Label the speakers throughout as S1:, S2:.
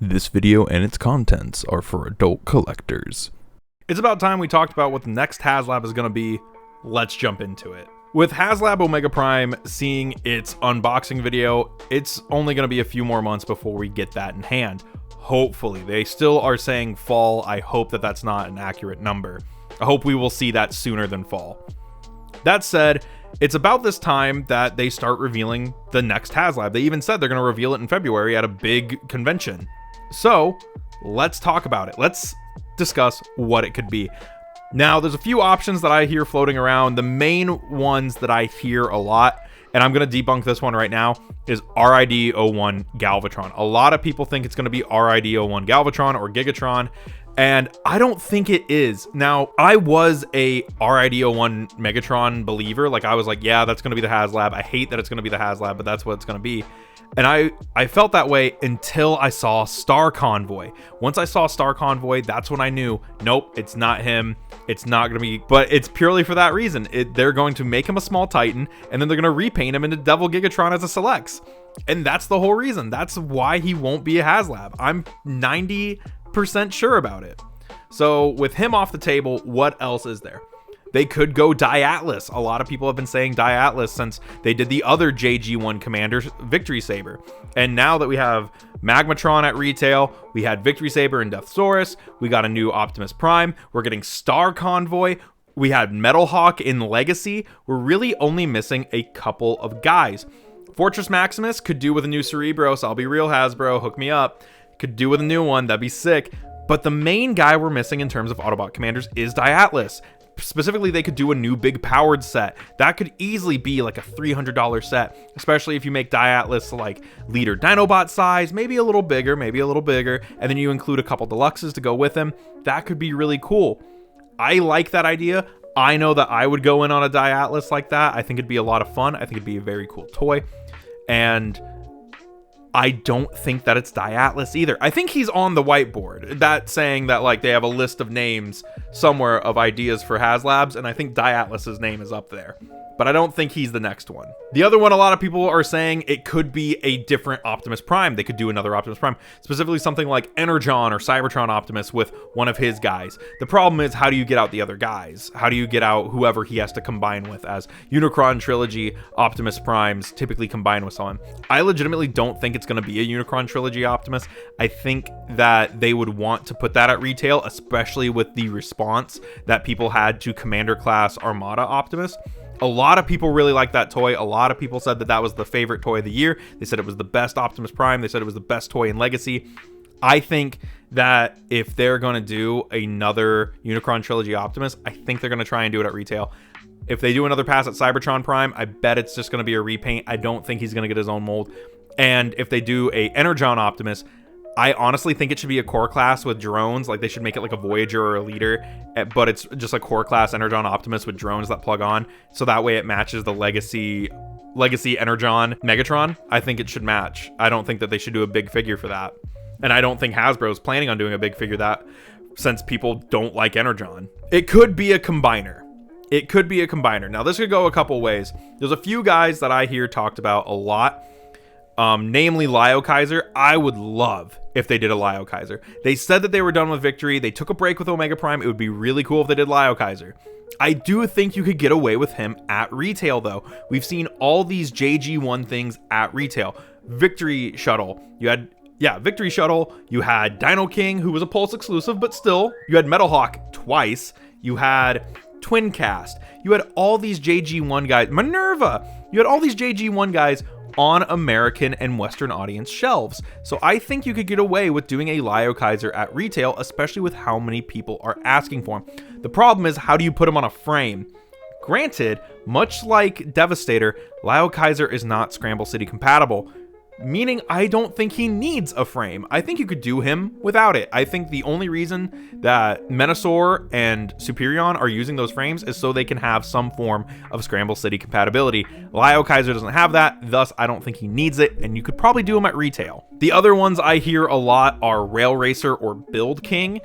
S1: This video and its contents are for adult collectors.
S2: It's about time we talked about what the next Haslab is going to be. Let's jump into it. With Haslab Omega Prime seeing its unboxing video, it's only going to be a few more months before we get that in hand. Hopefully. They still are saying fall. I hope that that's not an accurate number. I hope we will see that sooner than fall. That said, it's about this time that they start revealing the next Haslab. They even said they're going to reveal it in February at a big convention. So let's talk about it. Let's discuss what it could be. Now, there's a few options that I hear floating around. The main ones that I hear a lot, and I'm going to debunk this one right now, is R01 Galvatron. A lot of people think it's going to be R01 Galvatron or Gigatron, and I don't think it is. Now, I was a R01 Megatron believer. Like, I was like, yeah, that's going to be the Haslab. I hate that it's going to be the Haslab, but that's what it's going to be. And I felt that way until I saw Star Convoy. Once I saw Star Convoy, that's when I knew, nope, it's not him. It's not going to be, but it's purely for that reason. They're going to make him a small Titan, and then they're going to repaint him into Devil Gigatron as a Selects. And that's the whole reason. That's why he won't be a Haslab. I'm 90% sure about it. So with him off the table, what else is there? They could go Diatlas. A lot of people have been saying Diatlas since they did the other JG1 Commander Victory Saber. And now that we have Magmatron at retail, we had Victory Saber and Deathsaurus, we got a new Optimus Prime, we're getting Star Convoy, we had Metal Hawk in Legacy. We're really only missing a couple of guys. Fortress Maximus could do with a new Cerebros. I'll be real, Hasbro, hook me up. Could do with a new one, that'd be sick. But the main guy we're missing in terms of Autobot Commanders is Diatlas. Specifically, they could do a new big powered set. That could easily be like a $300 set, especially if you make Diatlas like Leader Dinobot size, maybe a little bigger, and then you include a couple deluxes to go with him. That could be really cool. I like that idea. I know that I would go in on a Diatlas like that. I think it'd be a lot of fun. I think it'd be a very cool toy. And I don't think that it's Diatlas either. I think he's on the whiteboard. That's saying that like they have a list of names somewhere of ideas for Haslabs, and I think Diatlas's name is up there. But I don't think he's the next one. The other one, a lot of people are saying it could be a different Optimus Prime. They could do another Optimus Prime, specifically something like Energon or Cybertron Optimus with one of his guys. The problem is, how do you get out the other guys? How do you get out whoever he has to combine with, as Unicron Trilogy Optimus Primes typically combine with someone? I legitimately don't think it's going to be a Unicron Trilogy Optimus. I think that they would want to put that at retail, especially with the response that people had to Commander Class Armada Optimus. A lot of people really like that toy. A lot of people said that that was the favorite toy of the year. They said it was the best Optimus Prime. They said it was the best toy in Legacy. I think that if they're going to do another Unicron Trilogy Optimus, I think they're going to try and do it at retail. If they do another pass at Cybertron Prime, I bet it's just going to be a repaint. I don't think he's going to get his own mold. And if they do a Energon Optimus, I honestly think it should be a core class with drones. Like, they should make it like a Voyager or a Leader, but it's just a core class Energon Optimus with drones that plug on. So that way it matches the Legacy Energon Megatron. I think it should match. I don't think that they should do a big figure for that. And I don't think Hasbro's planning on doing a big figure that, since people don't like Energon. It could be a combiner. Now, this could go a couple ways. There's a few guys that I hear talked about a lot. Namely Lio Kaiser. I would love if they did a Lio Kaiser. They said that they were done with Victory. They took a break with Omega Prime. It would be really cool if they did Lio Kaiser. I do think you could get away with him at retail, though. We've seen all these JG1 things at retail. Victory Shuttle. Victory Shuttle. You had Dino King, who was a Pulse exclusive, but still. You had Metal Hawk twice. You had Twin Cast. You had all these JG1 guys. Minerva. You had all these JG1 guys on American and Western audience shelves. So I think you could get away with doing a Lio Kaiser at retail, especially with how many people are asking for him. The problem is, how do you put him on a frame? Granted, much like Devastator, Lio Kaiser is not Scramble City compatible, meaning I don't think he needs a frame. I think you could do him without it. I think the only reason that Menasor and Superion are using those frames is so they can have some form of Scramble City compatibility. Lio Kaiser doesn't have that, thus I don't think he needs it, and you could probably do him at retail. The other ones I hear a lot are Rail Racer or Build King.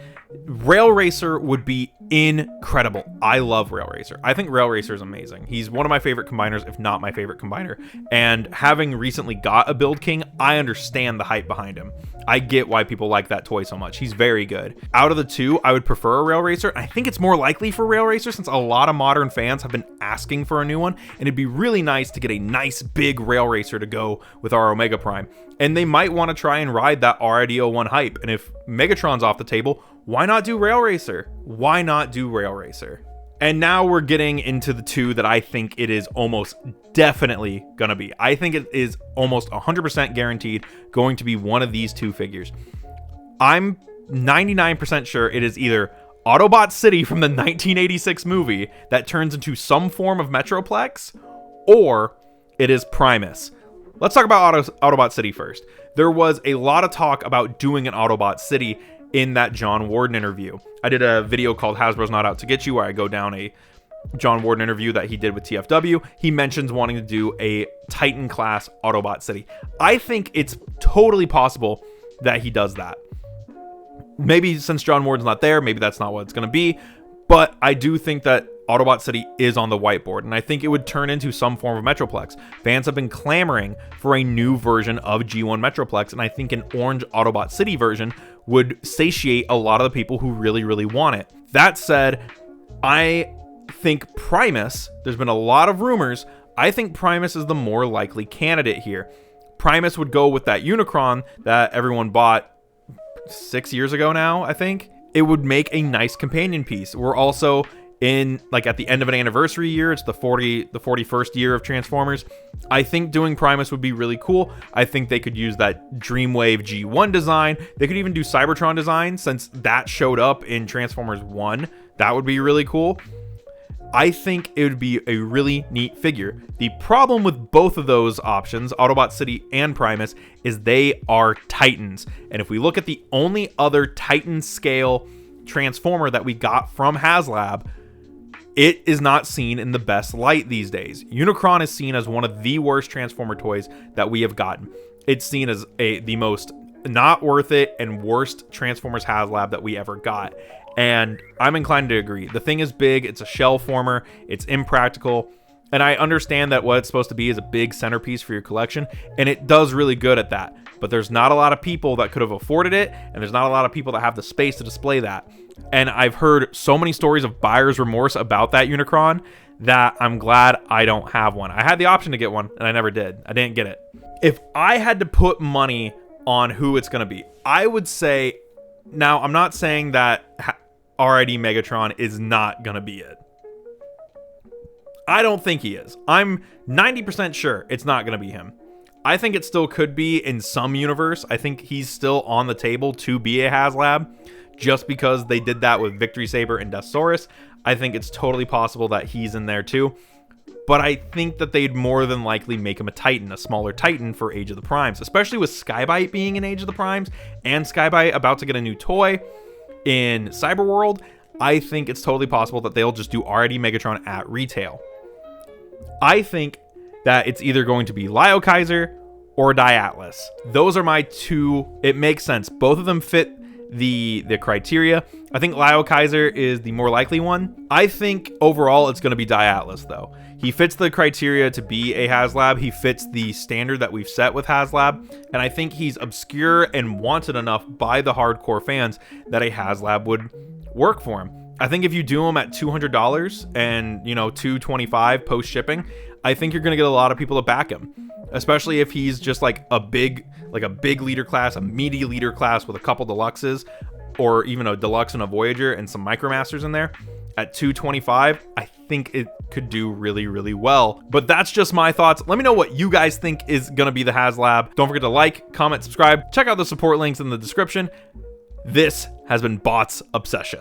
S2: Rail Racer would be incredible. I love Rail Racer. I think Rail Racer is amazing. He's one of my favorite combiners, if not my favorite combiner. And having recently got a Build King, I understand the hype behind him. I get why people like that toy so much. He's very good. Out of the two, I would prefer a Rail Racer. I think it's more likely for Rail Racer since a lot of modern fans have been asking for a new one. And it'd be really nice to get a nice big Rail Racer to go with our Omega Prime. And they might want to try and ride that R01 hype. And if Megatron's off the table, why not do Rail Racer? Why not do Rail Racer? And now we're getting into the two that I think it is almost definitely going to be. I think it is almost 100% guaranteed going to be one of these two figures. I'm 99% sure it is either Autobot City from the 1986 movie that turns into some form of Metroplex, or it is Primus. Let's talk about Autobot City first. There was a lot of talk about doing an Autobot City in that John Warden interview. I did a video called Hasbro's Not Out to Get You, where I go down a John Warden interview that he did with TFW. He mentions wanting to do a Titan class Autobot City. I think it's totally possible that he does that. Maybe since John Warden's not there, maybe that's not what it's going to be, but I do think that Autobot City is on the whiteboard, and I think it would turn into some form of Metroplex. Fans have been clamoring for a new version of G1 Metroplex, and I think an orange Autobot City version would satiate a lot of the people who really, really want it. That said, I think Primus, there's been a lot of rumors, I think Primus is the more likely candidate here. Primus would go with that Unicron that everyone bought 6 years ago now, I think. It would make a nice companion piece. We're also in, like, at the end of an anniversary year. It's the 41st year of Transformers. I think doing Primus would be really cool. I think they could use that Dreamwave G1 design. They could even do Cybertron design, since that showed up in Transformers 1. That would be really cool. I think it would be a really neat figure. The problem with both of those options, Autobot City and Primus, is they are Titans. And if we look at the only other Titan scale Transformer that we got from Haslab, it is not seen in the best light these days. Unicron is seen as one of the worst Transformer toys that we have gotten. It's seen as the most not worth it and worst Transformers Haslab that we ever got. And I'm inclined to agree. The thing is big, it's a shell former, it's impractical, and I understand that what it's supposed to be is a big centerpiece for your collection, and it does really good at that. But there's not a lot of people that could have afforded it, and there's not a lot of people that have the space to display that. And I've heard so many stories of buyer's remorse about that Unicron that I'm glad I don't have one. I had the option to get one, and I never did. I didn't get it. If I had to put money on who it's going to be, I would say, now I'm not saying that R01 Megatron is not going to be it. I don't think he is. I'm 90% sure it's not going to be him. I think it still could be in some universe. I think he's still on the table to be a Haslab, just because they did that with Victory Saber and Deathsaurus. I think it's totally possible that he's in there too. But I think that they'd more than likely make him a Titan, a smaller Titan for Age of the Primes, especially with Skybite being in Age of the Primes and Skybite about to get a new toy in Cyberworld. I think it's totally possible that they'll just do R01 Megatron at retail. I think that it's either going to be Lio Kaiser or Diatlas. Those are my two. It makes sense. Both of them fit the criteria. I think Lio Kaiser is the more likely one. I think overall it's going to be Diatlas, though. He fits the criteria to be a Haslab. He fits the standard that we've set with Haslab, and I think he's obscure and wanted enough by the hardcore fans that a Haslab would work for him. I think if you do him at $200 and, $225 post shipping, I think you're going to get a lot of people to back him, especially if he's just like a big leader class, a meaty leader class with a couple deluxes, or even a deluxe and a Voyager and some Micromasters in there. At $225, I think it could do really, really well. But that's just my thoughts. Let me know what you guys think is going to be the Haslab. Don't forget to like, comment, subscribe. Check out the support links in the description. This has been Bots Obsession.